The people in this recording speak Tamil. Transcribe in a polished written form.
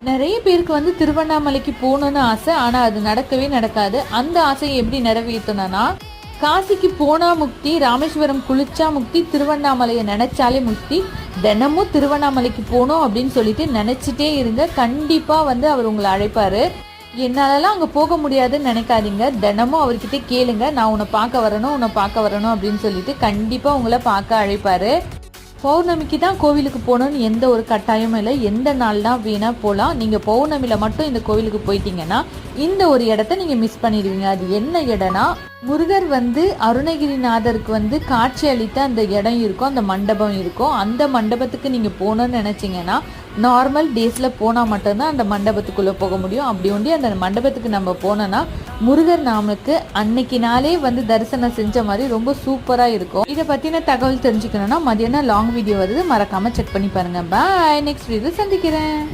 நிறைய பேருக்கு வந்து திருவண்ணாமலைக்கு போகணும்னு ஆசை, ஆனால் அது நடக்கவே நடக்காது. அந்த ஆசையை எப்படி நிறைவேற்றணும்னா, காசிக்கு போனா முக்தி, ராமேஸ்வரம் குளிச்சா முக்தி, திருவண்ணாமலையை நினைச்சாலே முக்தி. தினமும் திருவண்ணாமலைக்கு போகணும் அப்படின்னு சொல்லிட்டு நினைச்சிட்டே இருங்க. கண்டிப்பா வந்து அவர் உங்களை அழைப்பாரு. என்னாலலாம் அங்கே போக முடியாதுன்னு நினைக்காதீங்க. தினமும் அவர்கிட்ட கேளுங்க, நான் உன்னை பார்க்க வரணும் அப்படின்னு சொல்லிட்டு கண்டிப்பாக உங்களை பார்க்க அழைப்பாரு. பௌர்ணமிக்கு தான் கோவிலுக்கு போகணுன்னு எந்த ஒரு கட்டாயமும் இல்லை. எந்த நாள் தான் வேணால் போகலாம். நீங்கள் பௌர்ணமியில் மட்டும் இந்த கோவிலுக்கு போயிட்டீங்கன்னா இந்த ஒரு இடத்த நீங்கள் மிஸ் பண்ணிடுவீங்க. அது என்ன இடம்னா, முருகர் வந்து அருணகிரிநாதருக்கு வந்து காட்சி அளித்த அந்த இடம் இருக்கும், அந்த மண்டபம் இருக்கும். அந்த மண்டபத்துக்கு நீங்கள் போகணுன்னு நினச்சிங்கன்னா நார்மல் டேஸில் போனால் மட்டும்தான் அந்த மண்டபத்துக்குள்ளே போக முடியும். அப்படி ஒண்டி அந்த மண்டபத்துக்கு நம்ம போனோன்னா முருகர் நாமக்கு அன்னைக்கு நாளே வந்து தரிசனம் செஞ்ச மாதிரி ரொம்ப சூப்பராக இருக்கும். இதை பற்றின தகவல் தெரிஞ்சுக்கணுன்னா மதியானம் லாங் வீடியோ வருது, மறக்காமல் செக் பண்ணி பாருங்கள். பாய், நெக்ஸ்ட் வீடியோ சந்திக்கிறேன்.